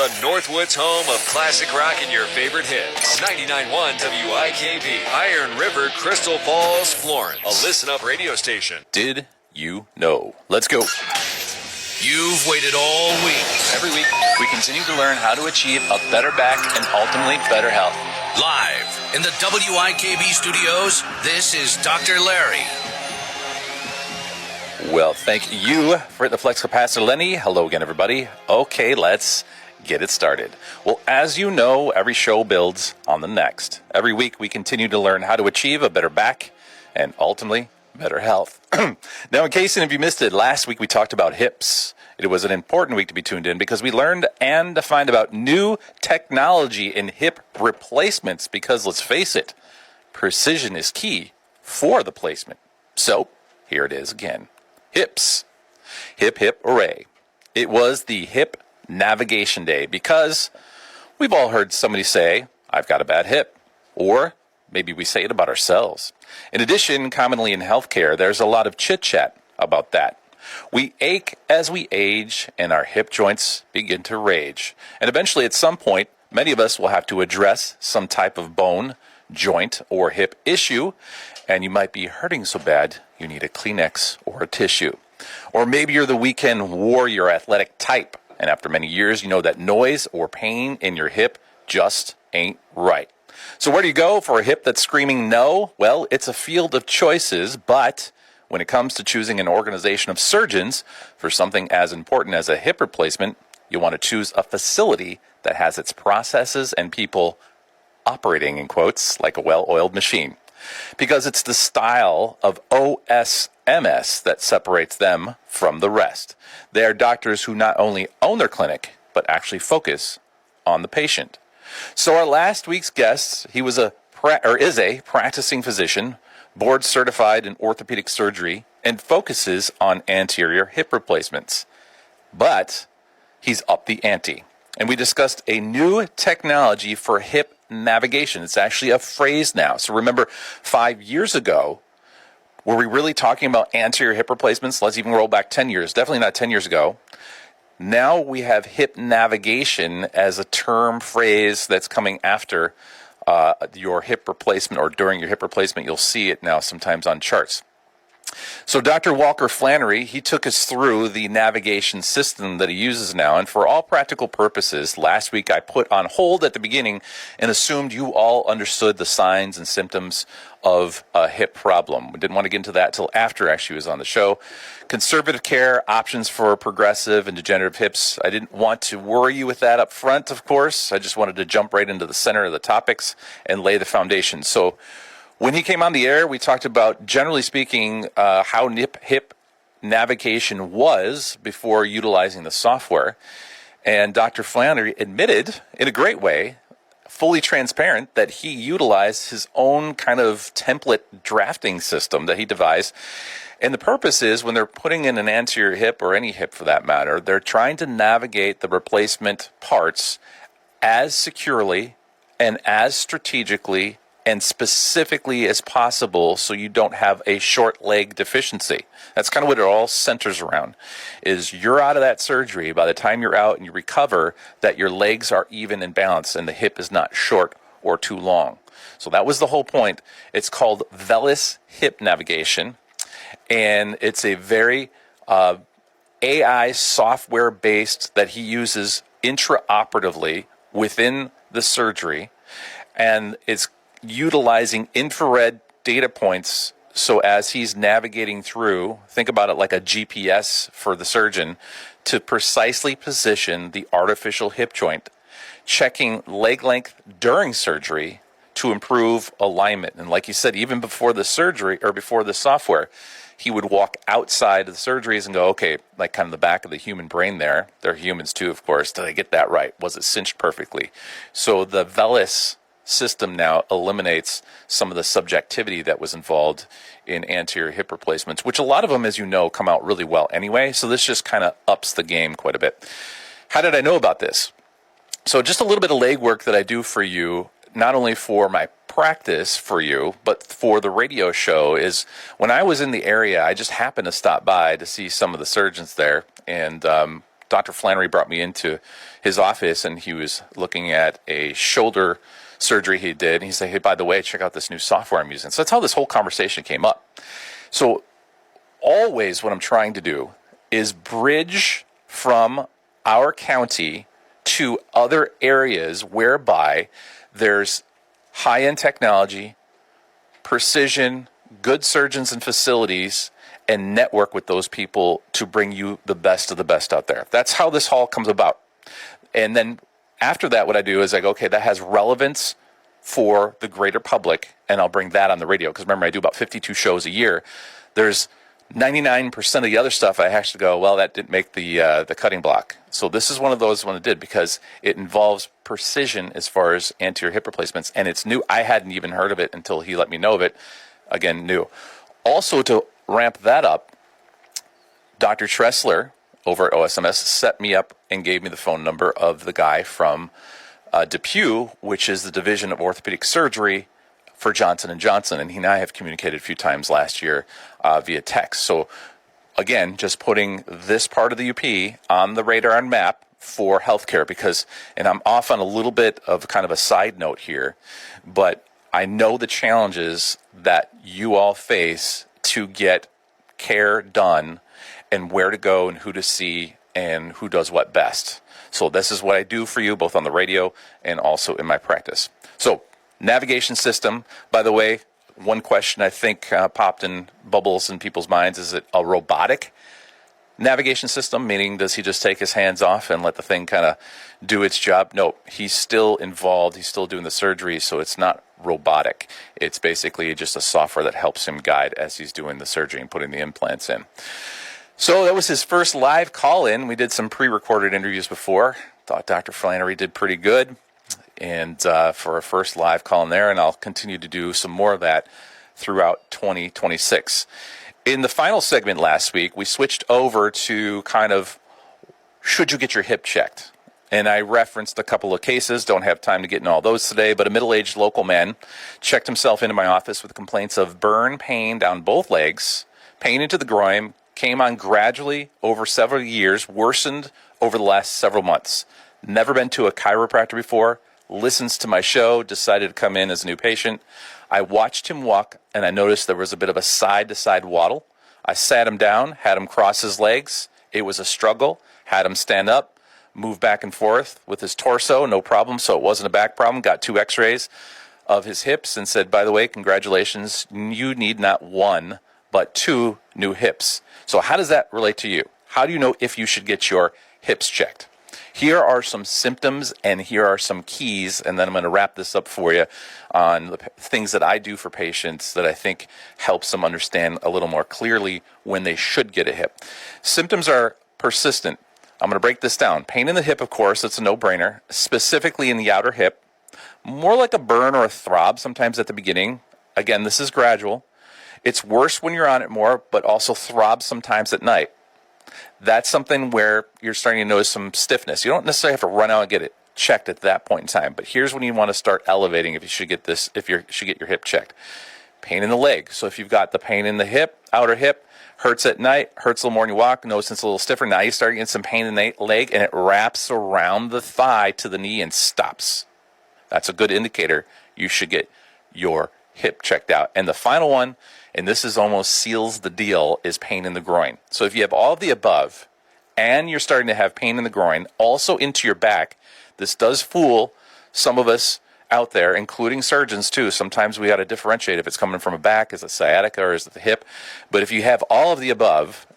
The Northwoods home of classic rock and your favorite hits. 99.1 WIKB, Iron River, Crystal Falls, Florence. A listen-up radio station. Did you know? Let's go. You've waited all week. Every week, we continue to learn how to achieve a better back and ultimately better health. Live in the WIKB studios, this is Dr. Larry. Well, thank you for the flex capacitor, Lenny. Hello again, everybody. Okay, let's get it started. Well, as you know, every show builds on the next. Every week, we continue to learn how to achieve a better back and ultimately better health. Now, in case any of you missed it, last week we talked about hips. It was an important week to be tuned in because we learned and defined about new technology in hip replacements because, let's face it, precision is key for the placement. So, here it is again. Hips. Hip, hip, hooray. It was the hip navigation day because we've all heard somebody say, I've got a bad hip. Or maybe we say it about ourselves. In addition, commonly in healthcare, there's a lot of chit-chat about that. We ache as we age and our hip joints begin to rage. And eventually at some point, many of us will have to address some type of bone, joint, or hip issue. And you might be hurting so bad you need a Kleenex or a tissue. Or maybe you're the weekend warrior athletic type, and after many years you know that noise or pain in your hip just ain't right. So where do you go for a hip that's screaming no? Well, it's a field of choices, but when it comes to choosing an organization of surgeons for something as important as a hip replacement, you want to choose a facility that has its processes and people operating, in quotes, like a well-oiled machine. Because it's the style of OSMS that separates them from the rest. They are doctors who not only own their clinic, but actually focus on the patient. So our last week's guest, he was is a practicing physician, board certified in orthopedic surgery, and focuses on anterior hip replacements. But he's upped the ante. And we discussed a new technology for hip navigation. It's actually a phrase now. So remember, 5 years ago, were we really talking about anterior hip replacements? Let's even roll back 10 years. Definitely not 10 years ago. Now we have hip navigation as a term phrase that's coming after your hip replacement or during your hip replacement. You'll see it now sometimes on charts. So Dr. Walker Flannery, he took us through the navigation system that he uses now, and for all practical purposes, last week I put on hold at the beginning and assumed you all understood the signs and symptoms of a hip problem. We didn't want to get into that until after actually was on the show. Conservative care, options for progressive and degenerative hips. I didn't want to worry you with that up front, of course. I just wanted to jump right into the center of the topics and lay the foundation. So when he came on the air, we talked about, generally speaking, how hip navigation was before utilizing the software. And Dr. Flannery admitted, in a great way, fully transparent, that he utilized his own kind of template drafting system that he devised. And the purpose is, when they're putting in an anterior hip, or any hip for that matter, they're trying to navigate the replacement parts as securely and as strategically and specifically as possible so you don't have a short leg deficiency. That's kind of what it all centers around, is you're out of that surgery by the time you're out and you recover, that your legs are even and balanced and the hip is not short or too long. So that was the whole point. It's called VELYS hip navigation, and it's a very AI software based that he uses intraoperatively within the surgery, and it's utilizing infrared data points. So as he's navigating through, think about it like a GPS for the surgeon, to precisely position the artificial hip joint, checking leg length during surgery to improve alignment. And like you said, even before the surgery or before the software, he would walk outside of the surgeries and go, okay, like kind of the back of the human brain there. They're humans too, of course. Did I get that right? Was it cinched perfectly? So the VELYS system now eliminates some of the subjectivity that was involved in anterior hip replacements, which a lot of them, as you know, come out really well anyway. So this just kind of ups the game quite a bit. How did I know about this? So just a little bit of legwork that I do for you, not only for my practice for you, but for the radio show, is when I was in the area, I just happened to stop by to see some of the surgeons there and Dr. Flannery brought me into his office, and he was looking at a shoulder surgery he did. And he said, hey, by the way, check out this new software I'm using. So that's how this whole conversation came up. So always what I'm trying to do is bridge from our county to other areas whereby there's high-end technology, precision, good surgeons and facilities, and network with those people to bring you the best of the best out there. That's how this all comes about. And then after that, what I do is I go, okay, that has relevance for the greater public, and I'll bring that on the radio. Because remember, I do about 52 shows a year. There's 99% of the other stuff I actually go, well, that didn't make the cutting block. So this is one of those one that did, because it involves precision as far as anterior hip replacements, and it's new. I hadn't even heard of it until he let me know of it. Again, new. Also, to ramp that up, Dr. Tressler over at OSMS set me up and gave me the phone number of the guy from Depew, which is the Division of Orthopedic Surgery for Johnson & Johnson, and he and I have communicated a few times last year via text. So again, just putting this part of the UP on the radar and map for healthcare, because, and I'm off on a little bit of kind of a side note here, but I know the challenges that you all face to get care done and where to go and who to see and who does what best. So this is what I do for you, both on the radio and also in my practice. So navigation system, by the way, one question I think popped in bubbles in people's minds, is it a robotic navigation system? Meaning, does he just take his hands off and let the thing kind of do its job? No, he's still involved. He's still doing the surgery, so it's not robotic. It's basically just a software that helps him guide as he's doing the surgery and putting the implants in. So that was his first live call-in. We did some pre-recorded interviews before. Thought Dr. Flannery did pretty good, and for our first live call in there, and I'll continue to do some more of that throughout 2026. In the final segment last week, we switched over to kind of, should you get your hip checked? And I referenced a couple of cases. Don't have time to get into all those today, but a middle-aged local man checked himself into my office with complaints of burn pain down both legs, pain into the groin, came on gradually over several years, worsened over the last several months. Never been to a chiropractor before, listens to my show, decided to come in as a new patient. I watched him walk, and I noticed there was a bit of a side-to-side waddle. I sat him down, had him cross his legs. It was a struggle. Had him stand up, move back and forth with his torso, no problem, so it wasn't a back problem. Got 2 x-rays of his hips and said, by the way, congratulations, you need not 1, but 2 new hips. So how does that relate to you? How do you know if you should get your hips checked? Here are some symptoms, and here are some keys, and then I'm going to wrap this up for you on the things that I do for patients that I think helps them understand a little more clearly when they should get a hip. Symptoms are persistent. I'm going to break this down. Pain in the hip, of course, it's a no-brainer, specifically in the outer hip. More like a burn or a throb sometimes at the beginning. Again, this is gradual. It's worse when you're on it more, but also throbs sometimes at night. That's something where you're starting to notice some stiffness. You don't necessarily have to run out and get it checked at that point in time, but here's when you want to start elevating if you should get this, if you should get your hip checked. Pain in the leg. So if you've got the pain in the hip, outer hip, hurts at night, hurts a little more when you walk, notice it's a little stiffer. Now you start getting some pain in the leg, and it wraps around the thigh to the knee and stops. That's a good indicator you should get your hip checked out. And the final one, and this is almost seals the deal, is pain in the groin. So if you have all of the above and you're starting to have pain in the groin, also into your back, this does fool some of us out there, including surgeons too. Sometimes we got to differentiate if it's coming from a back, is it sciatica, or is it the hip? But if you have all of the above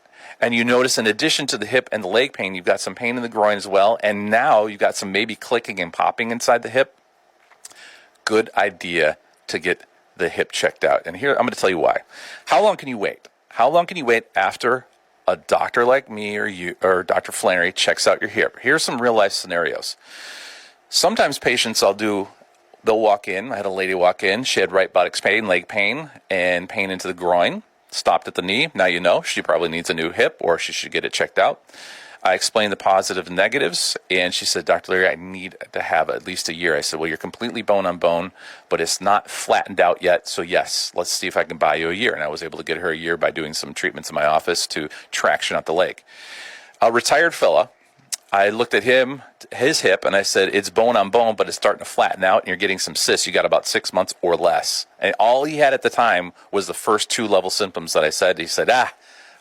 and you notice in addition to the hip and the leg pain, you've got some pain in the groin as well, and now you've got some maybe clicking and popping inside the hip, good idea to get the hip checked out. And here, I'm going to tell you why. How long can you wait? How long can you wait after a doctor like me or you or Dr. Flannery checks out your hip? Here's some real life scenarios. Sometimes patients they'll walk in. I had a lady walk in. She had right buttocks pain, leg pain, and pain into the groin. Stopped at the knee. Now you know she probably needs a new hip, or she should get it checked out. I explained the positive and negatives, and she said, Dr. Larry, I need to have at least a year. I said, well, you're completely bone on bone, but it's not flattened out yet, so yes, let's see if I can buy you a year. And I was able to get her a year by doing some treatments in my office to traction out the leg. A retired fella, I looked at his hip, and I said, it's bone on bone, but it's starting to flatten out, and you're getting some cysts. You got about 6 months or less. And all he had at the time was the first 2 level symptoms that I said. He said,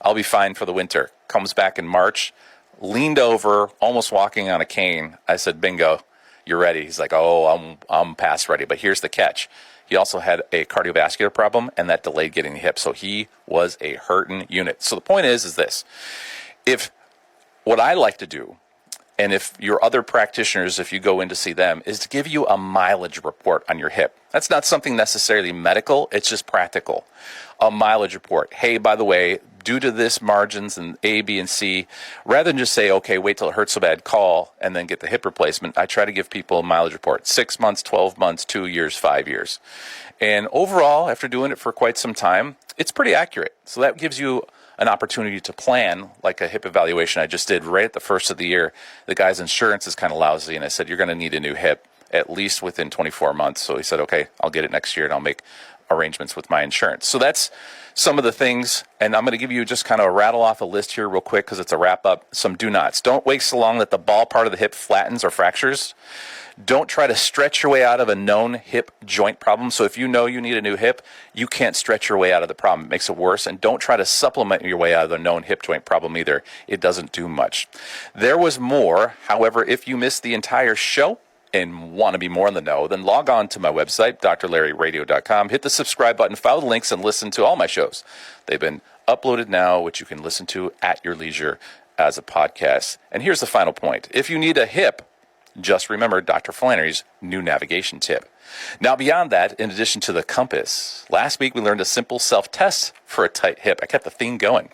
I'll be fine for the winter. Comes back in March, leaned over, almost walking on a cane. I said, bingo, you're ready. He's like, oh, I'm past ready. But here's the catch. He also had a cardiovascular problem, and that delayed getting the hip. So he was a hurting unit. So the point is this. If what I like to do, and if your other practitioners, if you go in to see them, is to give you a mileage report on your hip. That's not something necessarily medical. It's just practical. A mileage report. Hey, by the way, due to this margins and A, B, and C, rather than just say, okay, wait till it hurts so bad, call, and then get the hip replacement, I try to give people a mileage report. 6 months, 12 months, 2 years, 5 years. And overall, after doing it for quite some time, it's pretty accurate. So that gives you an opportunity to plan, like a hip evaluation I just did right at the first of the year. The guy's insurance is kind of lousy, and I said, you're going to need a new hip at least within 24 months. So he said, okay, I'll get it next year, and I'll make arrangements with my insurance. So that's some of the things, and I'm going to give you just kind of a rattle off a list here real quick because it's a wrap up. Some do nots. Don't wait so long that the ball part of the hip flattens or fractures. Don't try to stretch your way out of a known hip joint problem. So if you know you need a new hip, you can't stretch your way out of the problem. It makes it worse. And don't try to supplement your way out of the known hip joint problem either. It doesn't do much. There was more. However, if you missed the entire show and want to be more in the know, then log on to my website, drlarryradio.com. Hit the subscribe button, follow the links, and listen to all my shows. They've been uploaded now, which you can listen to at your leisure as a podcast. And here's the final point. If you need a hip, just remember Dr. Flannery's new navigation tip. Now, beyond that, in addition to the compass, last week we learned a simple self-test for a tight hip. I kept the theme going.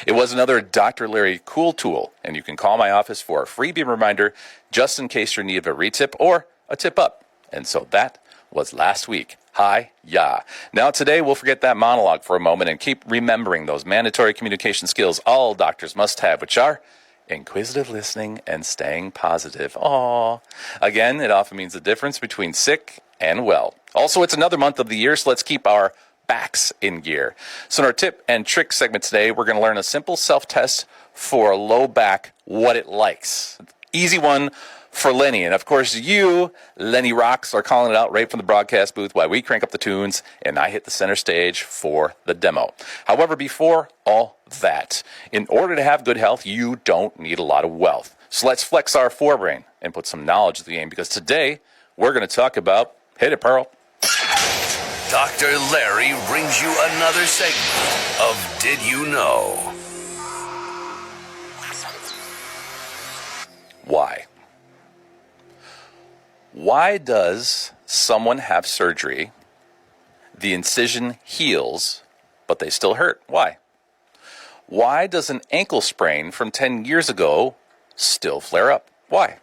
It was another Dr. Larry cool tool, and you can call my office for a freebie reminder just in case you're in need of a retip or a tip up. And so that was last week. Hi-ya. Now today we'll forget that monologue for a moment and keep remembering those mandatory communication skills all doctors must have, which are inquisitive listening and staying positive. Aww. Again, it often means the difference between sick and well. Also, it's another month of the year, so let's keep our backs in gear. So in our tip and trick segment today, we're going to learn a simple self-test for a low back, what it likes. Easy one for Lenny. And of course, you, Lenny Rocks, are calling it out right from the broadcast booth while we crank up the tunes and I hit the center stage for the demo. However, before all that, in order to have good health, you don't need a lot of wealth. So let's flex our forebrain and put some knowledge to the game, because today we're going to talk about, hit it, Pearl. Dr. Larry brings you another segment of Did You Know? Why? Why does someone have surgery, the incision heals, but they still hurt? Why? Why does an ankle sprain from 10 years ago still flare up? Why?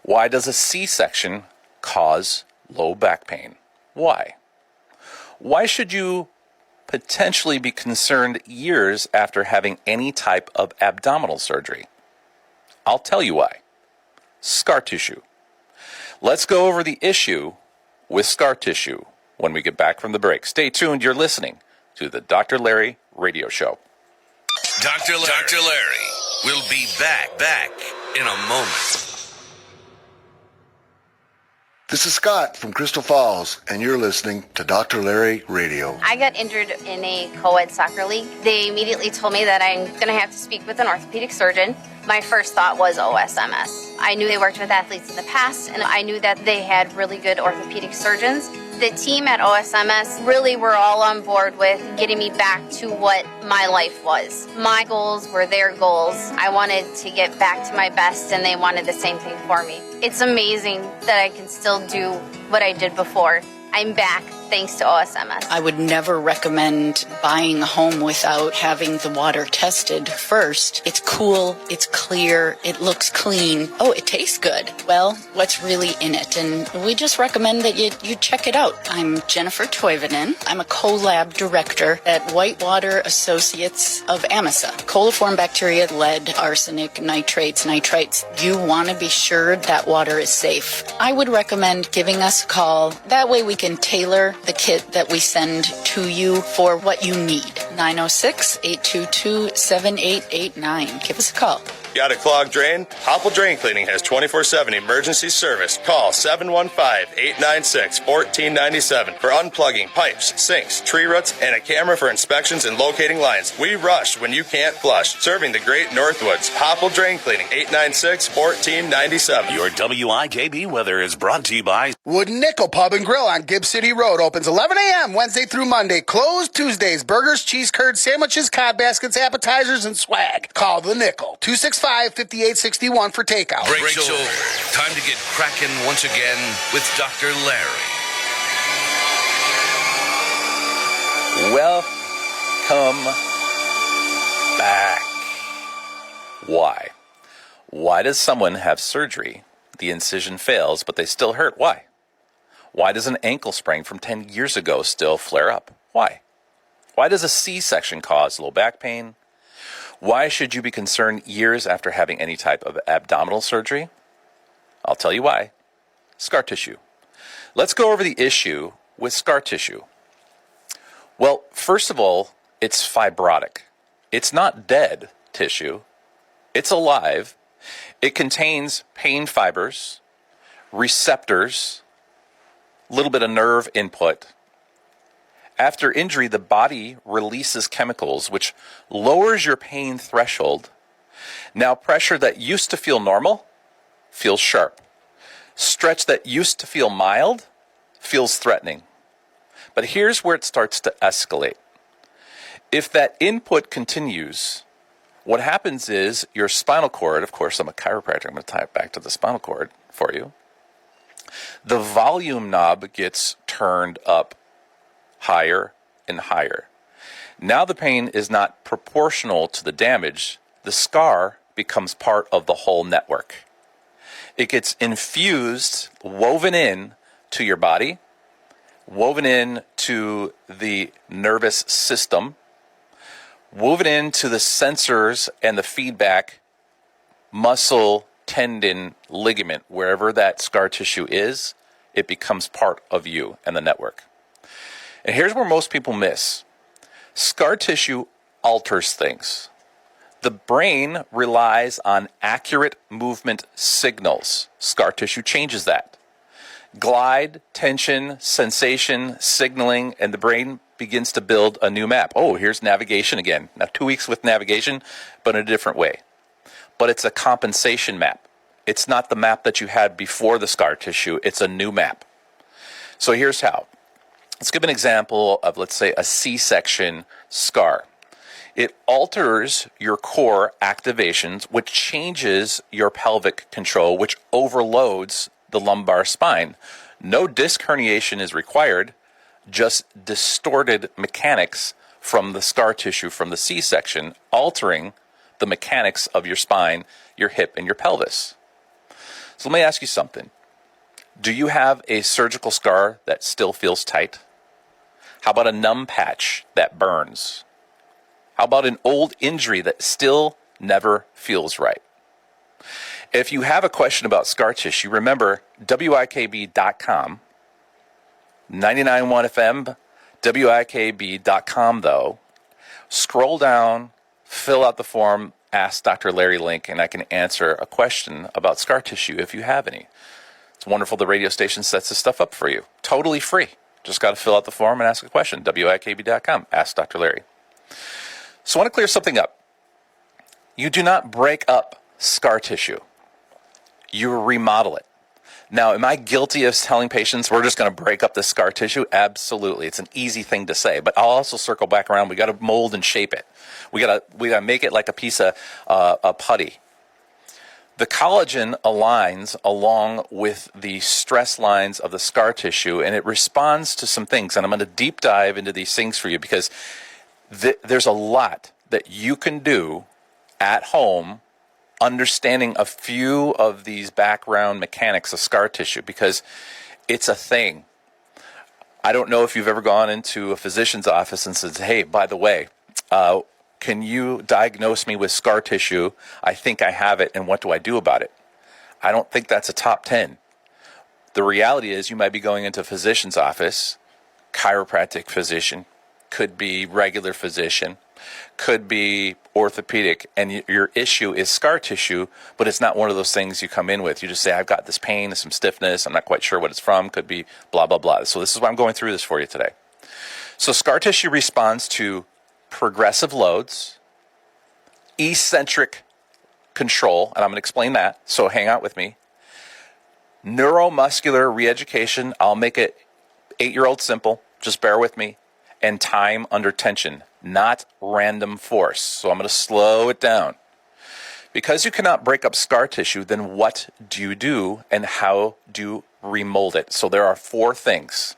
Why does a C-section cause low back pain? Why? Why should you potentially be concerned years after having any type of abdominal surgery? I'll tell you why. Scar tissue. Let's go over the issue with scar tissue when we get back from the break. Stay tuned. You're listening to the Dr. Larry Radio Show. Dr. Larry will be back in a moment. This is Scott from Crystal Falls, and you're listening to Dr. Larry Radio. I got injured in a co-ed soccer league. They immediately told me that I'm going to have to speak with an orthopedic surgeon. My first thought was OSMS. I knew they worked with athletes in the past, and I knew that they had really good orthopedic surgeons. The team at OSMS really were all on board with getting me back to what my life was. My goals were their goals. I wanted to get back to my best, and they wanted the same thing for me. It's amazing that I can still do what I did before. I'm back thanks to OSMS. I would never recommend buying a home without having the water tested first. It's cool, it's clear, it looks clean. Oh, it tastes good. Well, what's really in it? And we just recommend that you check it out. I'm Jennifer Toivonen. I'm a co-lab director at Whitewater Associates of AMISA. Coliform bacteria, lead, arsenic, nitrates, nitrites. You want to be sure that water is safe. I would recommend giving us a call. That way we can tailor the kit that we send to you for what you need. 906-822-7889. Give us a call. Got a clogged drain? Hopple Drain Cleaning has 24/7 emergency service. Call 715-896-1497 for unplugging pipes, sinks, tree roots, and a camera for inspections and locating lines. We rush when you can't flush. Serving the great Northwoods. Hopple Drain Cleaning, 896-1497. Your WIKB weather is brought to you by Wooden Nickel Pub and Grill on Gibb City Road opens 11 a.m. Wednesday through Monday. Closed Tuesdays. Burgers, cheese curds, sandwiches, cod baskets, appetizers, and swag. Call the Nickel. 265-5861 for takeout. Breaks over. Time to get cracking once again with Dr. Larry. Welcome back. Why? Why does someone have surgery, the incision fails, but they still hurt? Why? Why does an ankle sprain from 10 years ago still flare up? Why? Why does a C-section cause low back pain? Why should you be concerned years after having any type of abdominal surgery? I'll tell you why. Scar tissue. Let's go over the issue with scar tissue. Well, first of all, it's fibrotic. It's not dead tissue. It's alive. It contains pain fibers, receptors, a little bit of nerve input. After injury, the body releases chemicals which lowers your pain threshold. Now, pressure that used to feel normal feels sharp. Stretch that used to feel mild feels threatening. But here's where it starts to escalate. If that input continues, what happens is your spinal cord, of course, I'm a chiropractor, I'm going to tie it back to the spinal cord for you. The volume knob gets turned up higher and higher. Now the pain is not proportional to the damage. The scar becomes part of the whole network. It gets infused, woven in to your body, woven in to the nervous system, woven into the sensors and the feedback, muscle, tendon, ligament, wherever that scar tissue is, it becomes part of you and the network. And here's where most people miss. Scar tissue alters things. The brain relies on accurate movement signals. Scar tissue changes that. Glide, tension, sensation, signaling, and the brain begins to build a new map. Oh, here's navigation again. Now 2 weeks with navigation, but in a different way. But it's a compensation map. It's not the map that you had before the scar tissue. It's a new map. So here's how. Let's give an example of, let's say, a C-section scar. It alters your core activations, which changes your pelvic control, which overloads the lumbar spine. No disc herniation is required, just distorted mechanics from the scar tissue from the C-section, altering the mechanics of your spine, your hip, and your pelvis. So let me ask you something. Do you have a surgical scar that still feels tight? How about a numb patch that burns? How about an old injury that still never feels right? If you have a question about scar tissue, remember WIKB.com, 99.1 FM, WIKB.com though. Scroll down, fill out the form, ask Dr. Larry link, and I can answer a question about scar tissue if you have any. It's wonderful the radio station sets this stuff up for you. Totally free. Just got to fill out the form and ask a question. WIKB.com. Ask Dr. Larry. So I want to clear something up. You do not break up scar tissue. You remodel it. Now, am I guilty of telling patients we're just going to break up the scar tissue? Absolutely. It's an easy thing to say, but I'll also circle back around. We got to mold and shape it. We got to make it like a piece of putty. The collagen aligns along with the stress lines of the scar tissue, and it responds to some things. And I'm going to deep dive into these things for you because there's a lot that you can do at home understanding a few of these background mechanics of scar tissue because it's a thing. I don't know if you've ever gone into a physician's office and said, hey, by the way, can you diagnose me with scar tissue? I think I have it, and what do I do about it? I don't think that's a top 10. The reality is you might be going into a physician's office, chiropractic physician, could be regular physician, could be orthopedic, and your issue is scar tissue, but it's not one of those things you come in with. You just say, I've got this pain, some stiffness, I'm not quite sure what it's from, could be blah, blah, blah. So this is why I'm going through this for you today. So scar tissue responds to progressive loads, eccentric control, and I'm going to explain that, so hang out with me. Neuromuscular reeducation, I'll make it 8-year-old simple, just bear with me, and time under tension, not random force. So I'm going to slow it down. Because you cannot break up scar tissue, then what do you do and how do you remold it? So there are 4 things.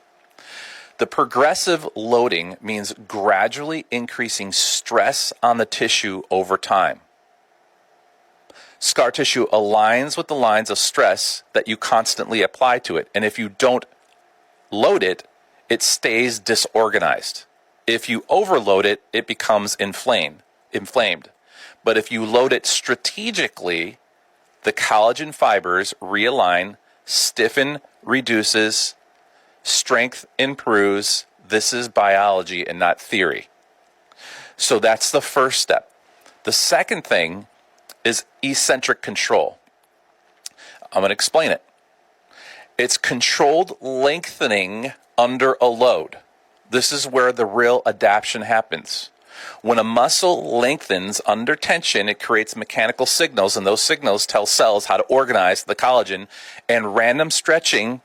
The progressive loading means gradually increasing stress on the tissue over time. Scar tissue aligns with the lines of stress that you constantly apply to it. And if you don't load it, it stays disorganized. If you overload it, it becomes inflamed. But if you load it strategically, the collagen fibers realign, stiffen, reduces, strength improves. This is biology and not theory. So that's the first step. The second thing is eccentric control. I'm going to explain it. It's controlled lengthening under a load. This is where the real adaptation happens. When a muscle lengthens under tension, it creates mechanical signals, and those signals tell cells how to organize the collagen, and random stretching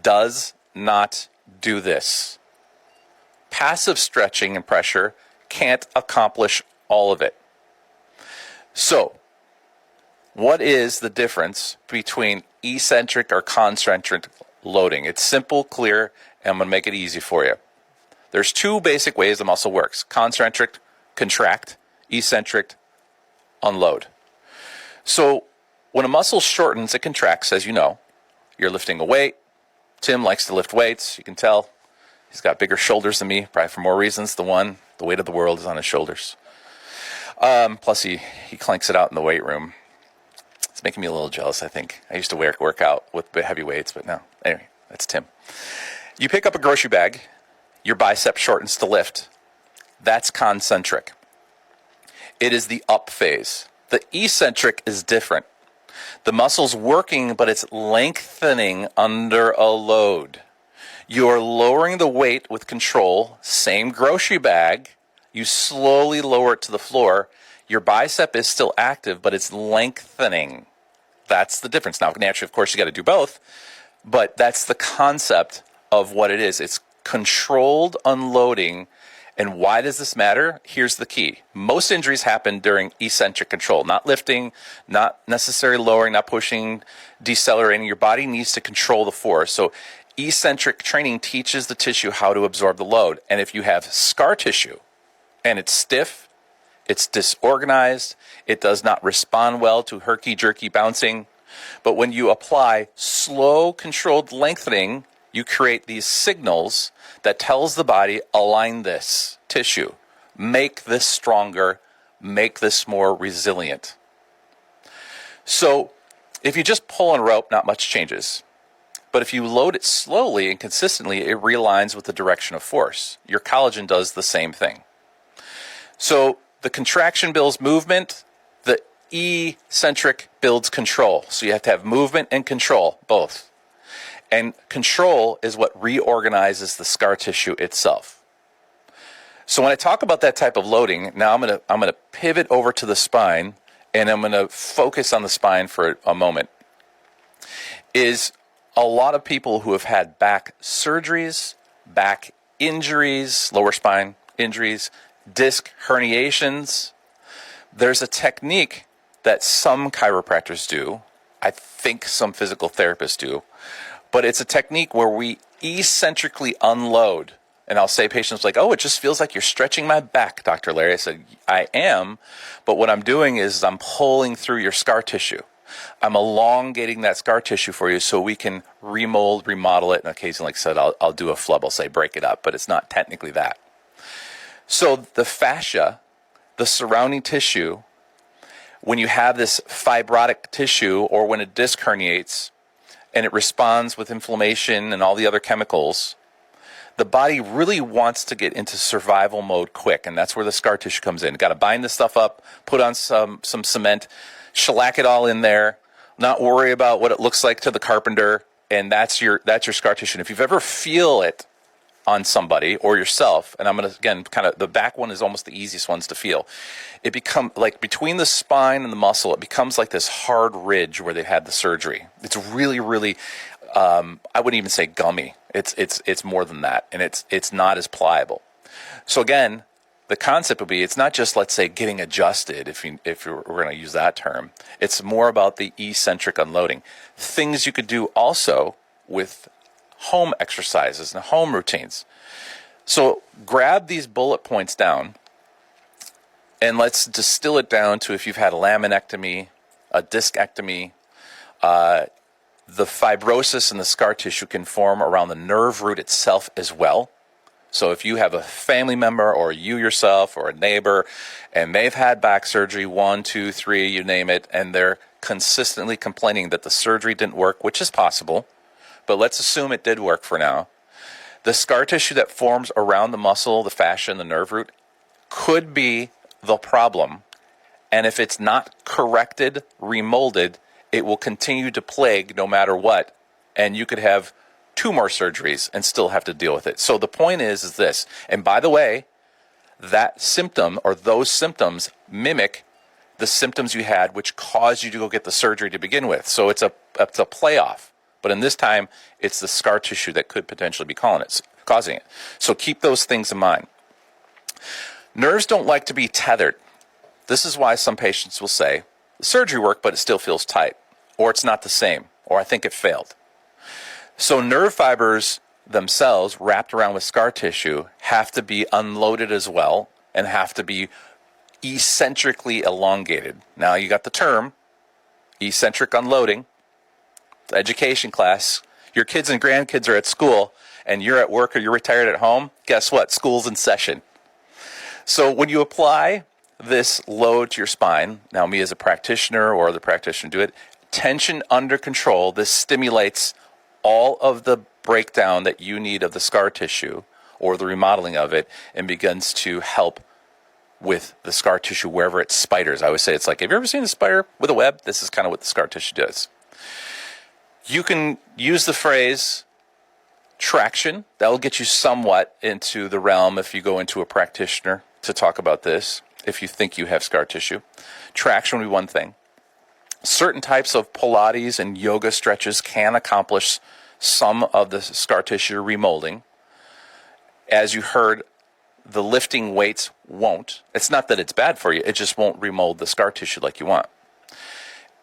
does not do this. Passive stretching and pressure can't accomplish all of it. So, what is the difference between eccentric or concentric loading? It's simple, clear, and I'm going to make it easy for you. There's 2 basic ways the muscle works. Concentric, contract. Eccentric, unload. So when a muscle shortens, it contracts, as you know. You're lifting a weight. Tim likes to lift weights. You can tell he's got bigger shoulders than me, probably for more reasons. The weight of the world is on his shoulders. Plus, he clanks it out in the weight room. It's making me a little jealous, I think. I used to work out with heavy weights, but no. Anyway, that's Tim. You pick up a grocery bag, your bicep shortens to lift. That's concentric. It is the up phase. The eccentric is different. The muscle's working, but it's lengthening under a load. You're lowering the weight with control, same grocery bag. You slowly lower it to the floor. Your bicep is still active, but it's lengthening. That's the difference. Now, naturally, of course, you got to do both, but that's the concept of what it is. It's controlled unloading. And why does this matter? Here's the key. Most injuries happen during eccentric control, not lifting, not necessarily lowering, not pushing, decelerating. Your body needs to control the force. So eccentric training teaches the tissue how to absorb the load. And if you have scar tissue and it's stiff, it's disorganized, it does not respond well to herky-jerky bouncing. But when you apply slow, controlled lengthening, you create these signals that tells the body, align this tissue, make this stronger, make this more resilient. So if you just pull on a rope, not much changes. But if you load it slowly and consistently, it realigns with the direction of force. Your collagen does the same thing. So the contraction builds movement, the eccentric builds control. So you have to have movement and control, both. And control is what reorganizes the scar tissue itself. So when I talk about that type of loading, now I'm going to pivot over to the spine, and I'm going to focus on the spine for a moment. Is a lot of people who have had back surgeries, back injuries, lower spine injuries, disc herniations, there's a technique that some chiropractors do, I think some physical therapists do, but it's a technique where we eccentrically unload. And I'll say patients like, oh, it just feels like you're stretching my back, Dr. Larry. I said, I am, but what I'm doing is I'm pulling through your scar tissue. I'm elongating that scar tissue for you so we can remold, remodel it, and occasionally, like I said, I'll do a flub. I'll say break it up, but it's not technically that. So the fascia, the surrounding tissue, when you have this fibrotic tissue or when a disc herniates and it responds with inflammation and all the other chemicals, the body really wants to get into survival mode quick, and that's where the scar tissue comes in. Got to bind this stuff up, put on some cement, shellac it all in there, not worry about what it looks like to the carpenter, and that's your scar tissue. And if you've ever feel it on somebody or yourself, and I'm going to, again, kind of, the back one is almost the easiest ones to feel. It becomes, like, between the spine and the muscle, it becomes like this hard ridge where they had the surgery. It's really, really, I wouldn't even say gummy. It's more than that, and it's not as pliable. So again, the concept would be, it's not just, let's say, getting adjusted, if we're going to use that term. It's more about the eccentric unloading. Things you could do also with home exercises and home routines. So grab these bullet points down, and let's distill it down to, if you've had a laminectomy, a discectomy, the fibrosis and the scar tissue can form around the nerve root itself as well. So if you have a family member, or you yourself, or a neighbor, and they've had back surgery, 1, 2, 3, you name it, and they're consistently complaining that the surgery didn't work, which is possible, but let's assume it did work for now. The scar tissue that forms around the muscle, the fascia, and the nerve root could be the problem. And if it's not corrected, remolded, it will continue to plague no matter what. And you could have 2 more surgeries and still have to deal with it. So the point is this, and by the way, that symptom or those symptoms mimic the symptoms you had which caused you to go get the surgery to begin with. So it's a playoff. But in this time, it's the scar tissue that could potentially be causing it. So keep those things in mind. Nerves don't like to be tethered. This is why some patients will say, the surgery worked, but it still feels tight, or it's not the same, or I think it failed. So nerve fibers themselves, wrapped around with scar tissue, have to be unloaded as well, and have to be eccentrically elongated. Now, you got the term, eccentric unloading. Education class, your kids and grandkids are at school, and you're at work or you're retired at home, guess what? School's in session. So when you apply this load to your spine, now me as a practitioner or the practitioner do it, tension under control, this stimulates all of the breakdown that you need of the scar tissue or the remodeling of it, and begins to help with the scar tissue wherever it spiders. I always say, it's like, have you ever seen a spider with a web? This is kind of what the scar tissue does. You can use the phrase traction. That will get you somewhat into the realm if you go into a practitioner to talk about this, if you think you have scar tissue. Traction would be one thing. Certain types of Pilates and yoga stretches can accomplish some of the scar tissue remolding. As you heard, the lifting weights won't. It's not that it's bad for you, it just won't remold the scar tissue like you want.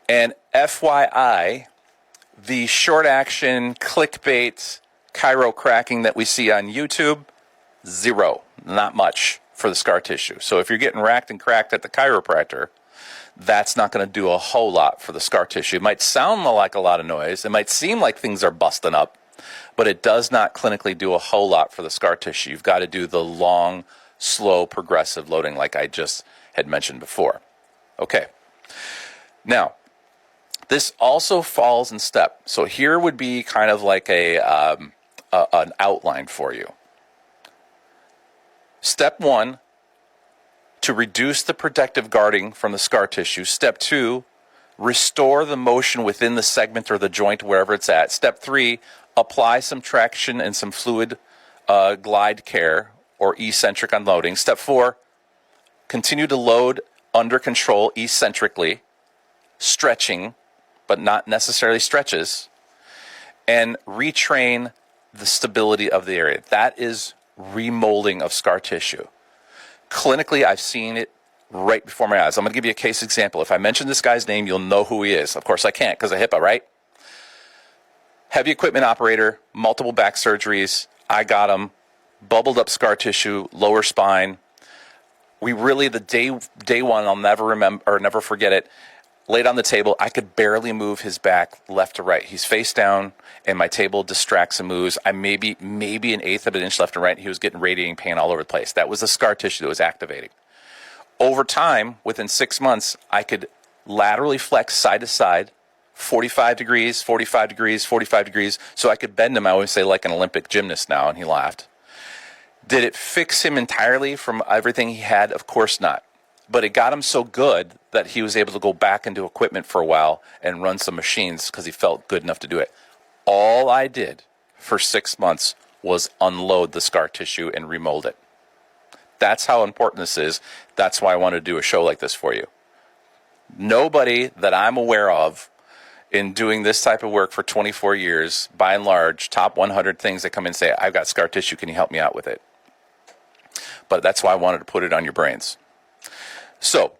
And FYI, the short action, clickbait, chiro cracking that we see on YouTube, 0, not much for the scar tissue. So if you're getting racked and cracked at the chiropractor, that's not going to do a whole lot for the scar tissue. It might sound like a lot of noise. It might seem like things are busting up, but it does not clinically do a whole lot for the scar tissue. You've got to do the long, slow, progressive loading like I just had mentioned before. Okay. Now, this also falls in step. So here would be kind of like an outline for you. Step 1, to reduce the protective guarding from the scar tissue. Step 2, restore the motion within the segment or the joint, wherever it's at. Step 3, apply some traction and some fluid glide care or eccentric unloading. Step 4, continue to load under control eccentrically, stretching, but not necessarily stretches, and retrain the stability of the area. That is remolding of scar tissue. Clinically, I've seen it right before my eyes. I'm going to give you a case example. If I mention this guy's name, you'll know who he is. Of course, I can't because of HIPAA, right? Heavy equipment operator, multiple back surgeries. I got him. Bubbled up scar tissue, lower spine. We really, the day one, I'll never remember or never forget it. Laid on the table, I could barely move his back left to right. He's face down, and my table distracts and moves. I maybe an eighth of an inch left and right. And he was getting radiating pain all over the place. That was the scar tissue that was activating. Over time, within 6 months, I could laterally flex side to side, 45 degrees, 45 degrees, 45 degrees, so I could bend him. I always say like an Olympic gymnast now, and he laughed. Did it fix him entirely from everything he had? Of course not. But it got him so good that he was able to go back into equipment for a while and run some machines because he felt good enough to do it. All I did for 6 months was unload the scar tissue and remold it. That's how important this is. That's why I want to do a show like this for you. Nobody that I'm aware of in doing this type of work for 24 years, by and large, top 100 things that come in and say, I've got scar tissue, can you help me out with it? But that's why I wanted to put it on your brains. So,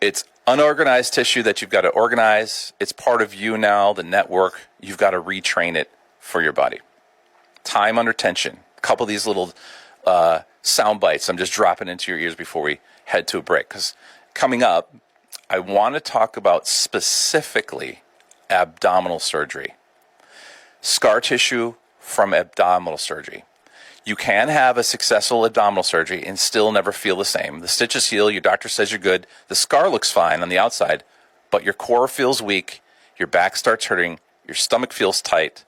it's unorganized tissue that you've got to organize. It's part of you now, the network. You've got to retrain it for your body. Time under tension. A couple of these little sound bites I'm just dropping into your ears before we head to a break. Because coming up, I want to talk about specifically abdominal surgery. Scar tissue from abdominal surgery. You can have a successful abdominal surgery and still never feel the same. The stitches heal, your doctor says you're good, the scar looks fine on the outside, but your core feels weak, your back starts hurting, your stomach feels tight.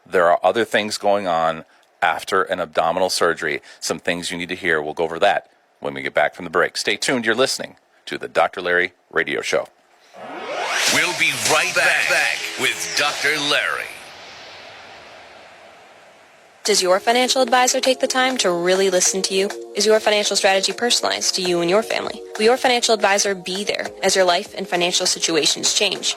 There are other things going on after an abdominal surgery, some things you need to hear. We'll go over that when we get back from the break. Stay tuned, you're listening to the Dr. Larry Radio Show. We'll be right back with Dr. Larry. Does your financial advisor take the time to really listen to you? Is your financial strategy personalized to you and your family? Will your financial advisor be there as your life and financial situations change?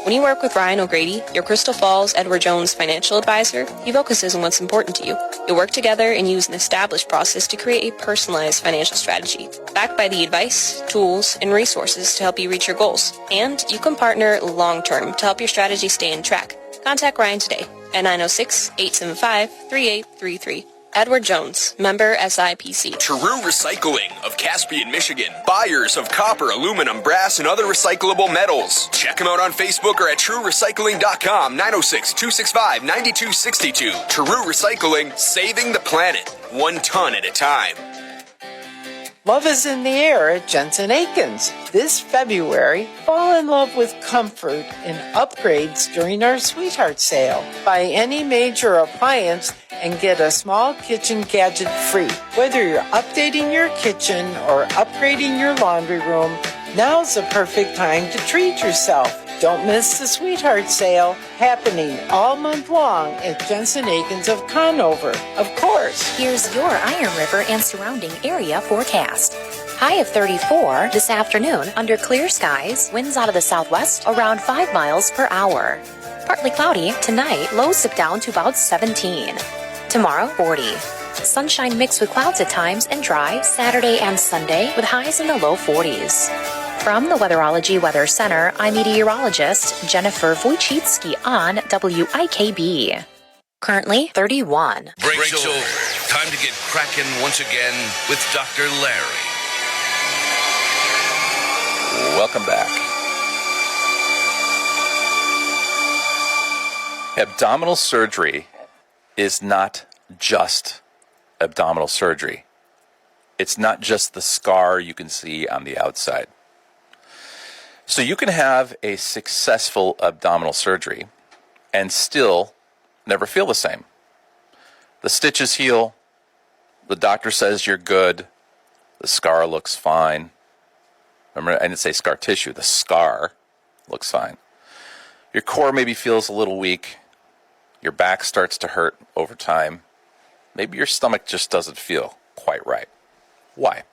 When you work with Ryan O'Grady, your Crystal Falls Edward Jones financial advisor, he focuses on what's important to you. You'll work together and use an established process to create a personalized financial strategy, backed by the advice, tools, and resources to help you reach your goals. And you can partner long-term to help your strategy stay on track. Contact Ryan today at 906-875-3833. Edward Jones, member SIPC. True Recycling of Caspian, Michigan. Buyers of copper, aluminum, brass, and other recyclable metals. Check them out on Facebook or at truerecycling.com. 906-265-9262. True Recycling, saving the planet. 1 ton at a time. Love is in the air at Jensen Aikens. This February, fall in love with comfort and upgrades during our Sweetheart Sale. Buy any major appliance and get a small kitchen gadget free. Whether you're updating your kitchen or upgrading your laundry room, now's the perfect time to treat yourself. Don't miss the Sweetheart Sale happening all month long at Jensen Aikens of Conover. Of course. Here's your Iron River and surrounding area forecast. High of 34 this afternoon under clear skies, winds out of the southwest around 5 miles per hour. Partly cloudy tonight, lows dip down to about 17. Tomorrow, 40. Sunshine mixed with clouds at times and dry Saturday and Sunday with highs in the low 40s. From the Weatherology Weather Center, I'm meteorologist Jennifer Wojcicki on WIKB. Currently 31. Break's over. Time to get cracking once again with Dr. Larry. Welcome back. Abdominal surgery is not just abdominal surgery. It's not just the scar you can see on the outside. So you can have a successful abdominal surgery and still never feel the same. The stitches heal, the doctor says you're good, the scar looks fine. Remember, I didn't say scar tissue, the scar looks fine. Your core maybe feels a little weak, your back starts to hurt over time. Maybe your stomach just doesn't feel quite right. Why?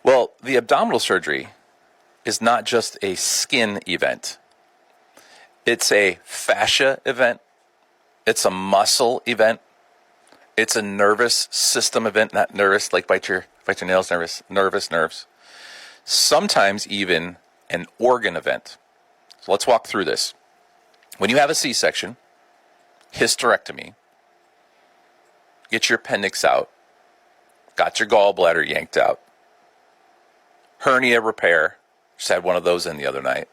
Well, the abdominal surgery is not just a skin event. It's a fascia event. It's a muscle event. It's a nervous system event, not nervous, like bite your nails, nerves. Sometimes even an organ event. So let's walk through this. When you have a C-section, hysterectomy, get your appendix out, got your gallbladder yanked out, hernia repair, just had one of those in the other night.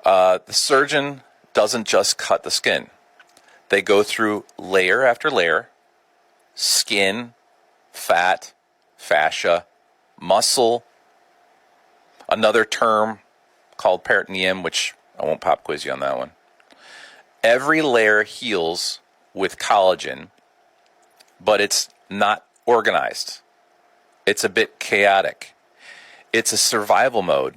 The surgeon doesn't just cut the skin. They go through layer after layer, skin, fat, fascia, muscle, another term called peritoneum, which I won't pop quiz you on that one. Every layer heals with collagen but it's not organized. It's a bit chaotic. It's a survival mode.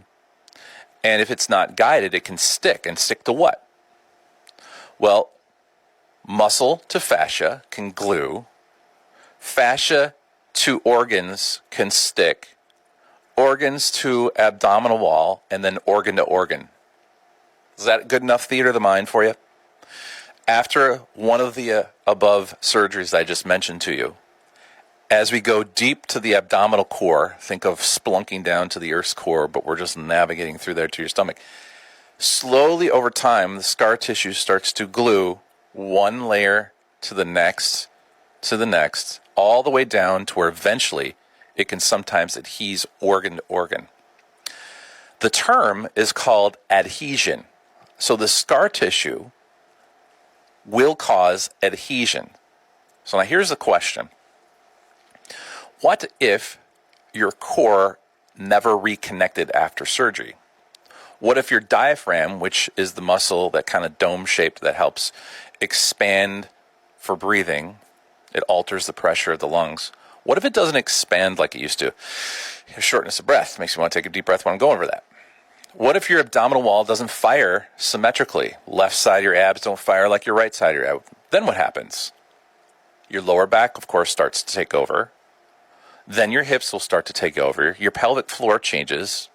And if it's not guided, it can stick. And stick to what? Well, muscle to fascia can glue. Fascia to organs can stick. Organs to abdominal wall, and then organ to organ. Is that good enough theater of the mind for you? After one of the above surgeries I just mentioned to you, as we go deep to the abdominal core, think of splunking down to the Earth's core, but we're just navigating through there to your stomach. Slowly over time, the scar tissue starts to glue one layer to the next, all the way down to where eventually it can sometimes adhere organ to organ. The term is called adhesion. So the scar tissue will cause adhesion. So now here's the question. What if your core never reconnected after surgery? What if your diaphragm, which is the muscle that kind of dome-shaped that helps expand for breathing, it alters the pressure of the lungs. What if it doesn't expand like it used to? Shortness of breath makes you want to take a deep breath when I'm going over that. What if your abdominal wall doesn't fire symmetrically? Left side of your abs don't fire like your right side of your abs. Then what happens? Your lower back, of course, starts to take over. Then your hips will start to take over. Your pelvic floor changes.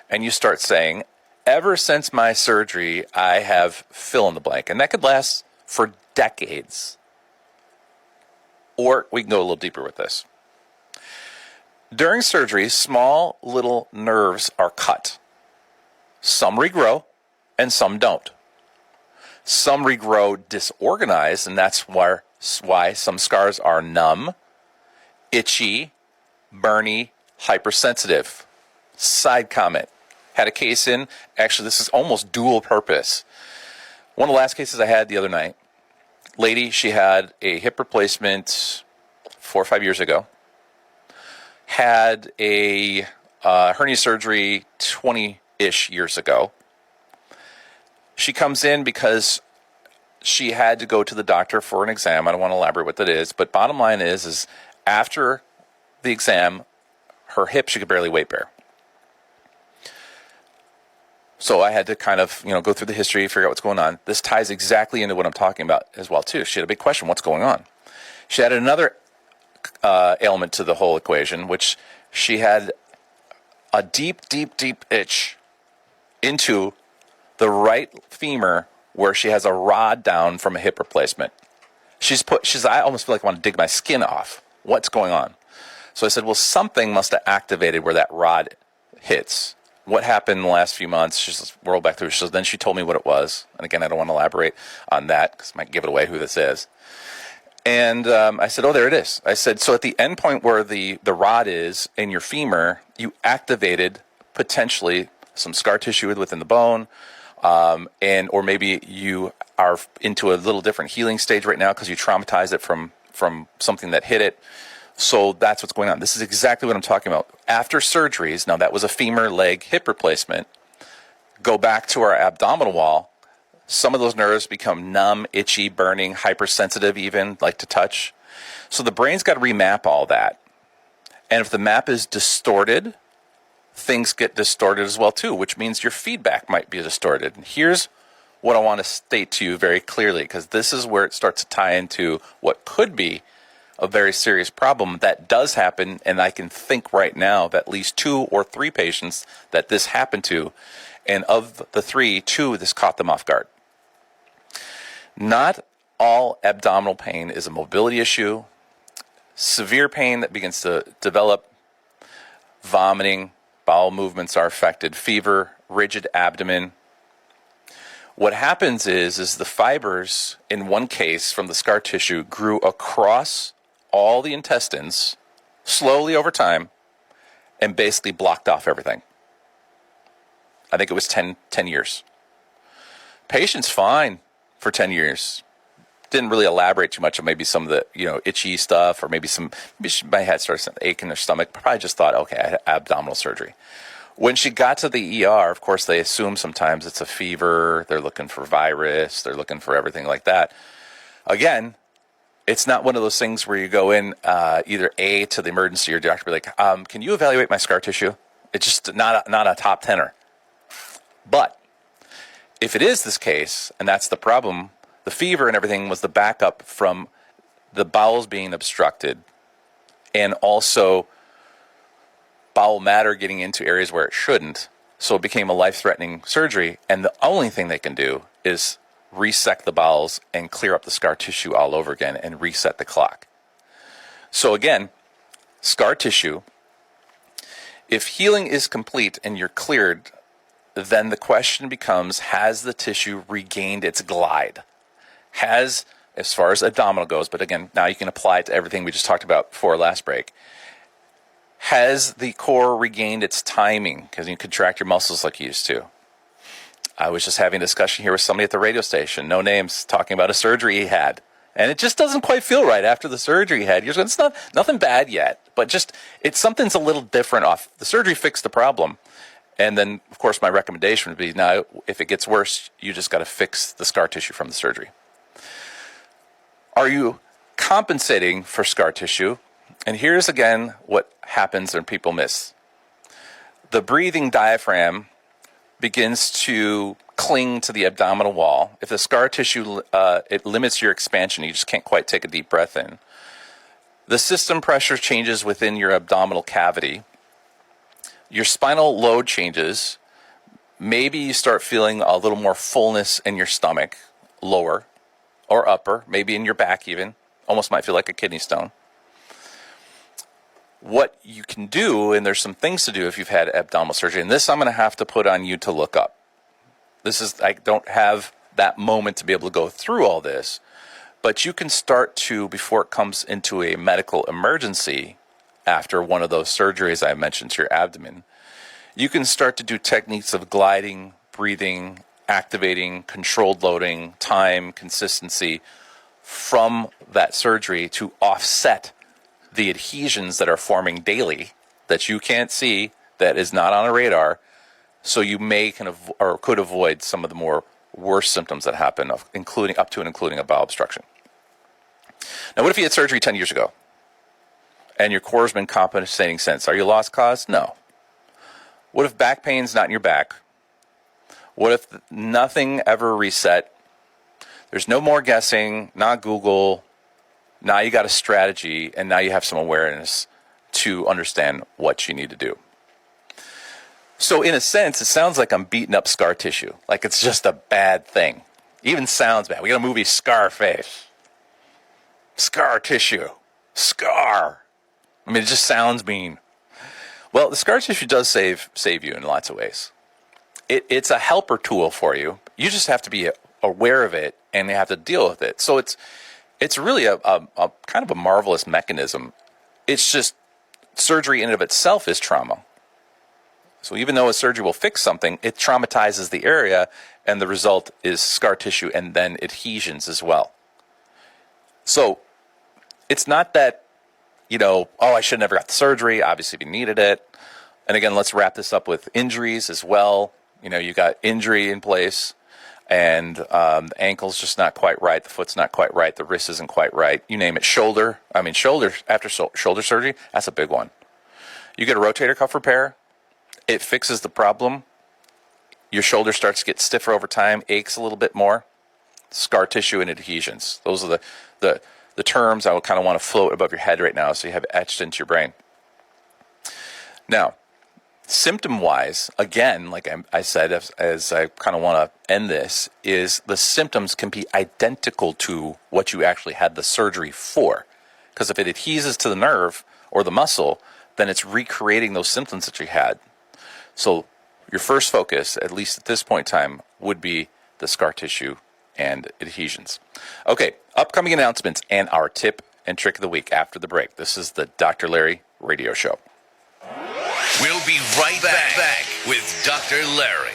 And you start saying, ever since my surgery, I have fill in the blank. And that could last for decades. Or we can go a little deeper with this. During surgery, small little nerves are cut. Some regrow and some don't. Some regrow disorganized, and that's why some scars are numb, itchy, burny, hypersensitive. Side comment. Had a case in, actually this is almost dual purpose. One of the last cases I had the other night, lady, she had a hip replacement 4 or 5 years ago. Had a hernia surgery 20-ish years ago. She comes in because she had to go to the doctor for an exam. I don't want to elaborate what that is, but bottom line is after the exam, her hip she could barely weight bear. So I had to kind of, go through the history, figure out what's going on. This ties exactly into what I'm talking about as well, too. She had a big question, what's going on? She had another ailment to the whole equation, which she had a deep, deep, deep itch into the right femur where she has a rod down from a hip replacement. I almost feel like I want to dig my skin off. What's going on? So I said, well, something must have activated where that rod hits. What happened in the last few months? She just rolled back through. So then she told me what it was. And again, I don't want to elaborate on that because I might give it away who this is. And I said, oh, there it is. I said, so at the end point where the rod is in your femur, you activated potentially some scar tissue within the bone, or maybe you are into a little different healing stage right now because you traumatized it from something that hit it. So that's what's going on. This is exactly what I'm talking about. After surgeries, now that was a femur, leg, hip replacement, go back to our abdominal wall. Some of those nerves become numb, itchy, burning, hypersensitive even, like to touch. So the brain's got to remap all that. And if the map is distorted, things get distorted as well too, which means your feedback might be distorted. And here's what I want to state to you very clearly, because this is where it starts to tie into what could be a very serious problem that does happen, and I can think right now of at least 2 or 3 patients that this happened to, and of the 3, 2, this caught them off guard. Not all abdominal pain is a mobility issue. Severe pain that begins to develop, vomiting, bowel movements are affected, fever, rigid abdomen. What happens is the fibers, in one case from the scar tissue, grew across all the intestines slowly over time and basically blocked off everything. I think it was 10 years. Patient's fine for 10 years. Didn't really elaborate too much on maybe some of the itchy stuff, or maybe she might have started aching in her stomach. Probably just thought, okay, I had abdominal surgery. When she got to the ER, of course, they assume sometimes it's a fever. They're looking for virus. They're looking for everything like that. Again, It's not one of those things where you go in either A, to the emergency, or the doctor be like, can you evaluate my scar tissue? It's just not a top tenor. But if it is this case, and that's the problem, the fever and everything was the backup from the bowels being obstructed and also bowel matter getting into areas where it shouldn't. So it became a life-threatening surgery, and the only thing they can do is resect the bowels and clear up the scar tissue all over again and reset the clock. So again, scar tissue, if healing is complete and you're cleared, then the question becomes, has the tissue regained its glide? Has, as far as abdominal goes, but again, now you can apply it to everything we just talked about before last break, has the core regained its timing? Because you contract your muscles like you used to. I was just having a discussion here with somebody at the radio station, no names, talking about a surgery he had. And it just doesn't quite feel right after the surgery he had. It's not nothing bad yet, but just something's a little different off. The surgery fixed the problem. And then, of course, my recommendation would be, now, if it gets worse, you just got to fix the scar tissue from the surgery. Are you compensating for scar tissue? And here's, again, what happens and people miss. The breathing diaphragm begins to cling to the abdominal wall. If the scar tissue, it limits your expansion, you just can't quite take a deep breath in. The system pressure changes within your abdominal cavity. Your spinal load changes. Maybe you start feeling a little more fullness in your stomach, lower or upper, maybe in your back even. Almost might feel like a kidney stone. What you can do, and there's some things to do if you've had abdominal surgery, and this I'm going to have to put on you to look up. I don't have that moment to be able to go through all this, but you can start to, before it comes into a medical emergency, after one of those surgeries I mentioned to your abdomen, you can start to do techniques of gliding, breathing, activating, controlled loading, time, consistency from that surgery to offset the adhesions that are forming daily that you can't see, that is not on a radar, so you could avoid some of the more worse symptoms that happen, including a bowel obstruction. Now, what if you had surgery 10 years ago and your core has been compensating since? Are you lost cause? No. What if back pain's not in your back? What if nothing ever reset? There's no more guessing, not Google. Now you got a strategy, and now you have some awareness to understand what you need to do. So in a sense, it sounds like I'm beating up scar tissue, like it's just a bad thing. Even sounds bad. We got a movie, Scarface. Scar tissue. Scar. I mean, it just sounds mean. Well, the scar tissue does save you in lots of ways. It's a helper tool for you. You just have to be aware of it, and you have to deal with it. So it's really a kind of a marvelous mechanism. It's just surgery in and of itself is trauma. So even though a surgery will fix something, it traumatizes the area, and the result is scar tissue and then adhesions as well. So it's not that, I should have never got the surgery. Obviously, we needed it. And again, let's wrap this up with injuries as well. You got injury in place, and the ankle's just not quite right, the foot's not quite right, the wrist isn't quite right, you name it. Shoulder after shoulder surgery, that's a big one. You get a rotator cuff repair, it fixes the problem. Your shoulder starts to get stiffer over time, aches a little bit more. Scar tissue and adhesions. Those are the terms I would kind of want to float above your head right now, so you have it etched into your brain. Now, symptom-wise, again, like I said, as I kind of want to end this, is the symptoms can be identical to what you actually had the surgery for. Because if it adheses to the nerve or the muscle, then it's recreating those symptoms that you had. So your first focus, at least at this point in time, would be the scar tissue and adhesions. Okay, upcoming announcements and our tip and trick of the week after the break. This is the Dr. Larry Radio Show. We'll be right back with Dr. Larry.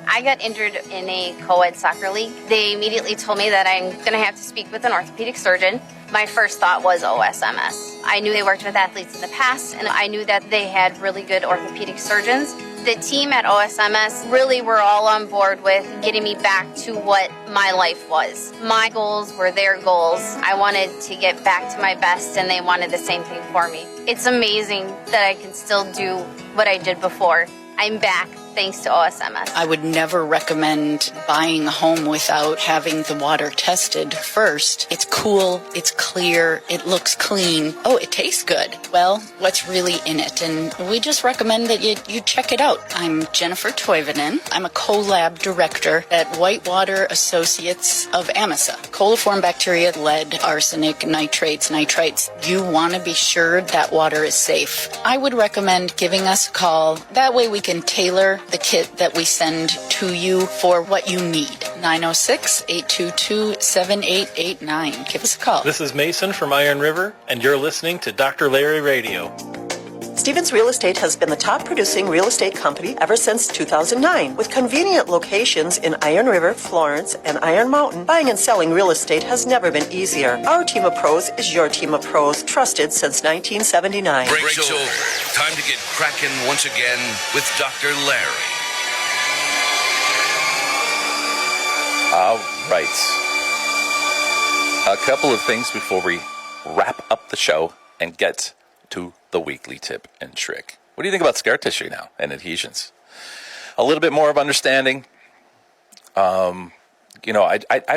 I got injured in a co-ed soccer league. They immediately told me that I'm going to have to speak with an orthopedic surgeon. My first thought was OSMS. I knew they worked with athletes in the past, and I knew that they had really good orthopedic surgeons. The team at OSMS really were all on board with getting me back to what my life was. My goals were their goals. I wanted to get back to my best, and they wanted the same thing for me. It's amazing that I can still do what I did before. I'm back thanks to OSMS. I would never recommend buying a home without having the water tested first. It's cool, it's clear, it looks clean. Oh, it tastes good. Well, what's really in it? And we just recommend that you check it out. I'm Jennifer Toivonen. I'm a co-lab director at Whitewater Associates of AMISA. Coliform bacteria, lead, arsenic, nitrates, nitrites. You want to be sure that water is safe. I would recommend giving us a call. That way we can tailor the kit that we send to you for what you need. 906-822-7889. Give us a call. This is Mason from Iron River, and you're listening to Dr. Larry Radio. Stevens Real Estate has been the top producing real estate company ever since 2009. With convenient locations in Iron River, Florence, and Iron Mountain, buying and selling real estate has never been easier. Our team of pros is your team of pros, trusted since 1979. Break's over. Time to get cracking once again with Dr. Larry. All right. A couple of things before we wrap up the show and get to the weekly tip and trick. What do you think about scar tissue now and adhesions? A little bit more of understanding. I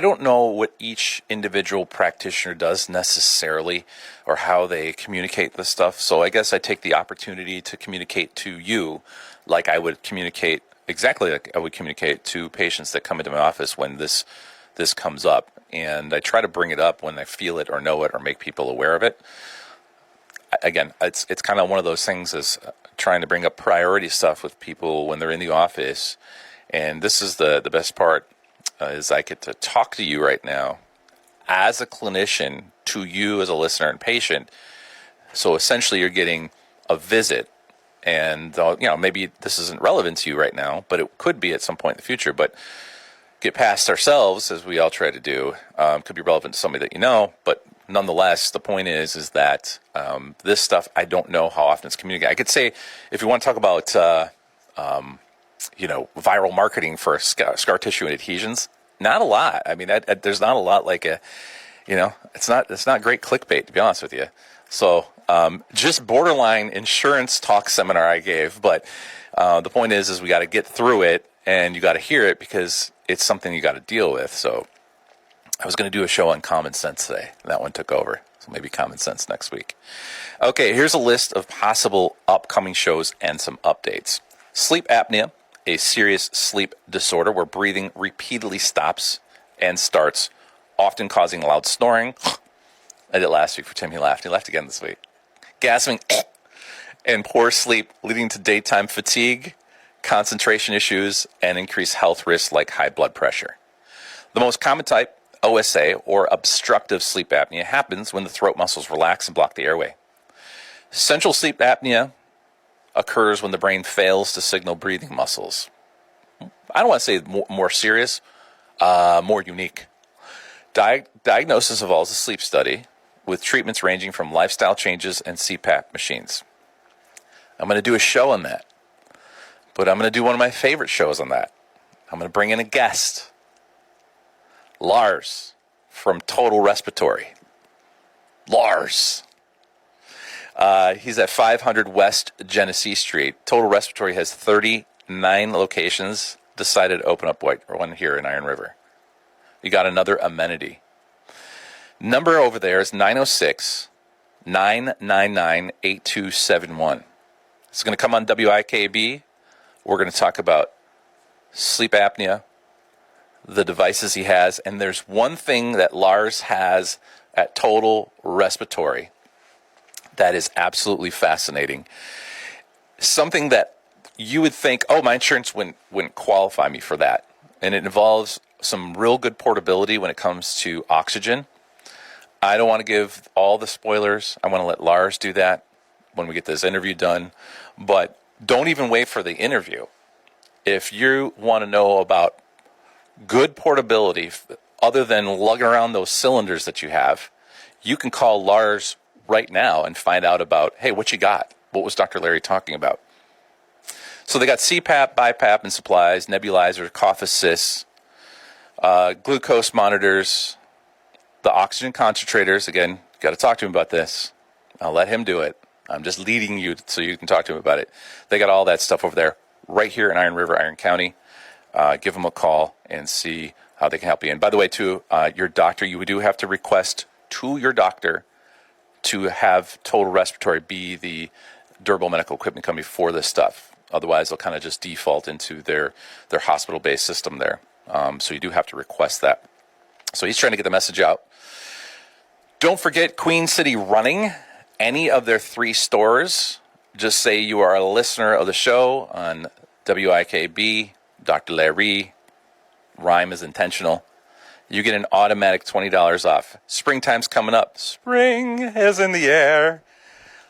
don't know what each individual practitioner does necessarily or how they communicate this stuff. So I guess I take the opportunity to communicate to you like I would communicate, exactly like I would communicate to patients that come into my office when this comes up. And I try to bring it up when I feel it or know it or make people aware of it. Again, it's kind of one of those things as trying to bring up priority stuff with people when they're in the office. And this is the best part, is I get to talk to you right now as a clinician to you as a listener and patient. So essentially you're getting a visit. And, maybe this isn't relevant to you right now, but it could be at some point in the future. But get past ourselves, as we all try to do, could be relevant to somebody that you know, but nonetheless, the point is that this stuff, I don't know how often it's communicated. I could say, if you want to talk about, viral marketing for scar tissue and adhesions, not a lot. I mean, there's not a lot like it's not great clickbait, to be honest with you. So just borderline insurance talk seminar I gave, but the point is we got to get through it, and you got to hear it because it's something you got to deal with. So I was going to do a show on common sense today. That one took over. So maybe common sense next week. Okay, here's a list of possible upcoming shows and some updates. Sleep apnea, a serious sleep disorder where breathing repeatedly stops and starts, often causing loud snoring. I did last week for Tim. He laughed. He laughed again this week. Gasping and poor sleep leading to daytime fatigue, concentration issues, and increased health risks like high blood pressure. The most common type, OSA, or obstructive sleep apnea, happens when the throat muscles relax and block the airway. Central sleep apnea occurs when the brain fails to signal breathing muscles. I don't want to say more serious, more unique. Diagnosis involves a sleep study with treatments ranging from lifestyle changes and CPAP machines. I'm going to do a show on that, but I'm going to do one of my favorite shows on that. I'm going to bring in a guest. Lars from Total Respiratory. Lars. He's at 500 West Genesee Street. Total Respiratory has 39 locations. Decided to open up one here in Iron River. You got another amenity. Number over there is 906-999-8271. It's going to come on WIKB. We're going to talk about sleep apnea, the devices he has, and there's one thing that Lars has at Total Respiratory that is absolutely fascinating. Something that you would think, oh, my insurance wouldn't qualify me for that. And it involves some real good portability when it comes to oxygen. I don't want to give all the spoilers. I want to let Lars do that when we get this interview done. But don't even wait for the interview. If you want to know about good portability, other than lugging around those cylinders that you have, you can call Lars right now and find out about, hey, what you got? What was Dr. Larry talking about? So they got CPAP, BiPAP, and supplies, nebulizer, cough assist, glucose monitors, the oxygen concentrators. Again, got to talk to him about this. I'll let him do it. I'm just leading you so you can talk to him about it. They got all that stuff over there right here in Iron River, Iron County. Give them a call and see how they can help you. And by the way, too, your doctor, you do have to request to your doctor to have Total Respiratory be the durable medical equipment company for this stuff. Otherwise, they'll kind of just default into their hospital-based system there. So you do have to request that. So he's trying to get the message out. Don't forget Queen City Running. Any of their 3 stores. Just say you are a listener of the show on WIKB, Dr. Larry. Rhyme is intentional. You get an automatic $20 off. Springtime's coming up. Spring is in the air.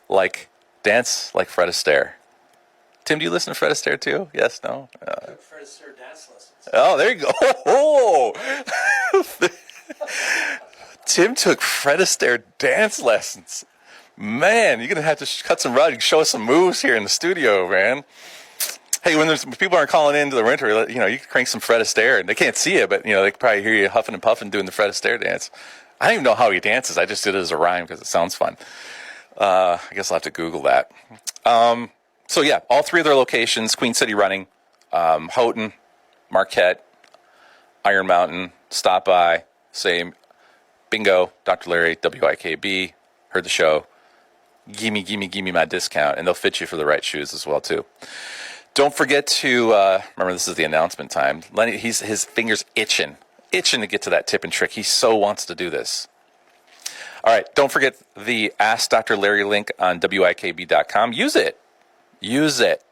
Like, dance like Fred Astaire. Tim, do you listen to Fred Astaire too? Yes, no? Fred Astaire dance lessons. Oh, there you go. Oh! Tim took Fred Astaire dance lessons. Man, you're going to have to cut some rug and show us some moves here in the studio, man. Hey, when people aren't calling into the winter, you can crank some Fred Astaire, and they can't see it, but, they can probably hear you huffing and puffing doing the Fred Astaire dance. I don't even know how he dances. I just did it as a rhyme because it sounds fun. I guess I'll have to Google that. So, yeah, all 3 of their locations, Queen City Running, Houghton, Marquette, Iron Mountain, stop by, say, bingo, Dr. Larry, WIKB, heard the show. Give me my discount, and they'll fit you for the right shoes as well, too. Don't forget to, remember this is the announcement time. Lenny, his finger's itching to get to that tip and trick. He so wants to do this. All right, don't forget the Ask Dr. Larry link on WIKB.com. Use it.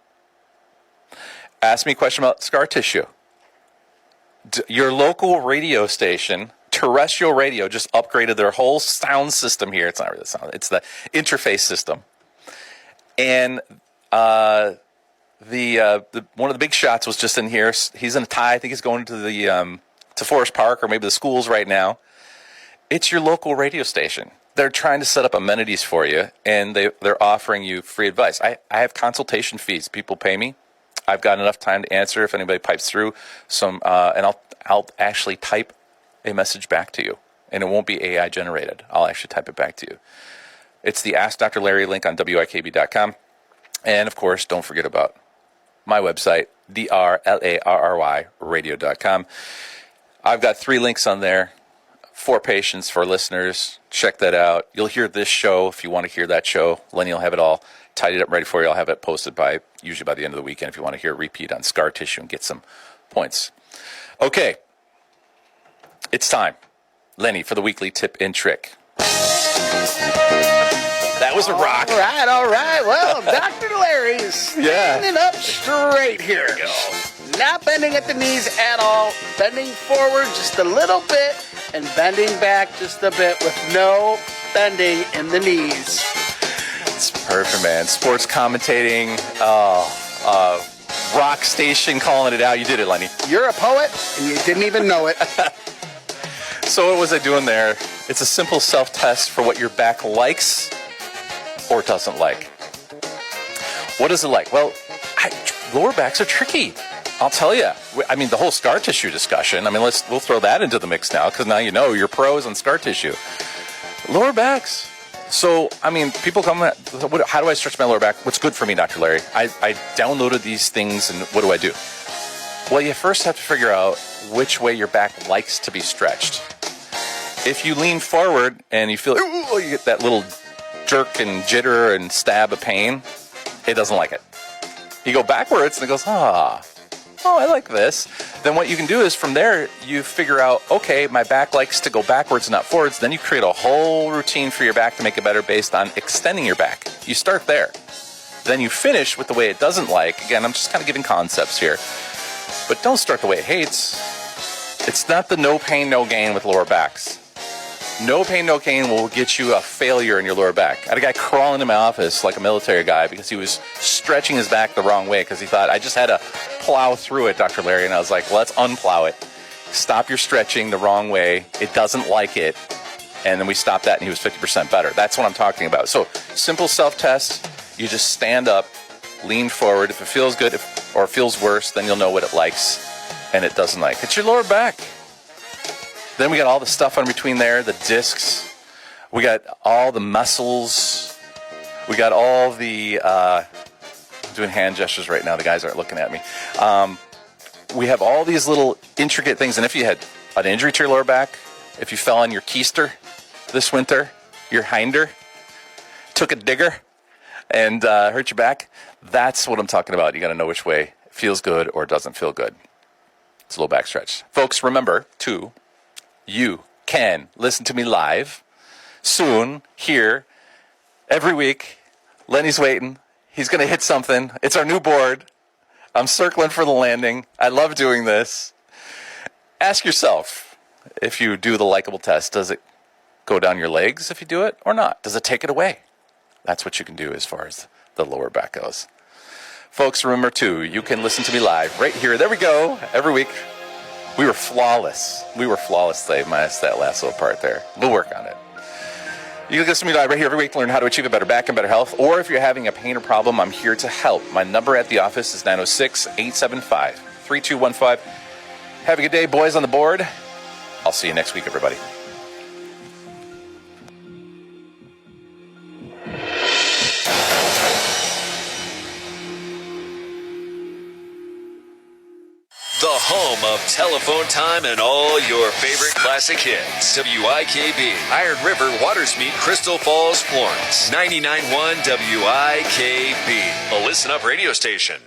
Ask me a question about scar tissue. Your local radio station, terrestrial radio, just upgraded their whole sound system here. It's not really sound. It's the interface system. And one of the big shots was just in here. He's in a tie. I think he's going to the to Forest Park or maybe the schools right now. It's your local radio station. They're trying to set up amenities for you, and they're offering you free advice. I have consultation fees. People pay me. I've got enough time to answer if anybody pipes through some, and I'll actually type a message back to you, and it won't be AI generated. I'll actually type it back to you. It's the Ask Dr. Larry link on WIKB.com. And, of course, don't forget about my website, DRLARRY radio.com. I've got 3 links on there for patients, for listeners. Check that out. You'll hear this show if you want to hear that show. Lenny will have it all tidied up ready for you. I'll have it posted usually by the end of the weekend if you want to hear a repeat on scar tissue and get some points. Okay. It's time, Lenny, for the weekly tip and trick. That was a rock. All right. Well, Dr. Larry's standing up straight here. There we go. Not bending at the knees at all. Bending forward just a little bit and bending back just a bit with no bending in the knees. It's perfect, man. Sports commentating, rock station calling it out. You did it, Lenny. You're a poet, and you didn't even know it. So what was I doing there? It's a simple self-test for what your back likes or doesn't like. What is it like? Well, lower backs are tricky. I'll tell you. I mean, the whole scar tissue discussion. I mean, we'll throw that into the mix now because now you know you're pros on scar tissue. Lower backs. So, I mean, people come, how do I stretch my lower back? What's good for me, Dr. Larry? I downloaded these things, and what do I do? Well, you first have to figure out which way your back likes to be stretched. If you lean forward and you feel, you get that little jerk and jitter and stab of pain, it doesn't like it. You go backwards and it goes, oh, I like this. Then what you can do is from there, you figure out, okay, my back likes to go backwards, not forwards. Then you create a whole routine for your back to make it better based on extending your back. You start there. Then you finish with the way it doesn't like. Again, I'm just kind of giving concepts here. But don't start the way it hates. It's not the no pain, no gain with lower backs. No pain, no gain will get you a failure in your lower back. I had a guy crawling in my office like a military guy because he was stretching his back the wrong way because he thought, I just had to plow through it, Dr. Larry. And I was like, well, let's unplow it. Stop your stretching the wrong way. It doesn't like it. And then we stopped that and he was 50% better. That's what I'm talking about. So simple self-test. You just stand up, lean forward. If it feels good or feels worse, then you'll know what it likes and it doesn't like. It's your lower back. Then we got all the stuff on between there, the discs. We got all the muscles. We got all the, I'm doing hand gestures right now. The guys aren't looking at me. We have all these little intricate things. And if you had an injury to your lower back, if you fell on your keister this winter, your hinder, took a digger and hurt your back, that's what I'm talking about. You got to know which way it feels good or doesn't feel good. It's a little back stretch. Folks, remember, too, you can listen to me live soon here every week. Lenny's waiting. He's going to hit something. It's our new board. I'm circling for the landing. I love doing this. Ask yourself, if you do the likable test, does it go down your legs if you do it or not? Does it take it away? That's what you can do as far as the lower back goes. Folks, remember too, you can listen to me live right here. There we go. Every week. We were flawless. They minus that last little part there. We'll work on it. You can listen to me live right here every week to learn how to achieve a better back and better health. Or if you're having a pain or problem, I'm here to help. My number at the office is 906-875-3215. Have a good day, boys on the board. I'll see you next week, everybody. The home of telephone time and all your favorite classic hits. WIKB, Iron River, Watersmeet, Crystal Falls, Florence. 99.1 WIKB, a listen-up radio station.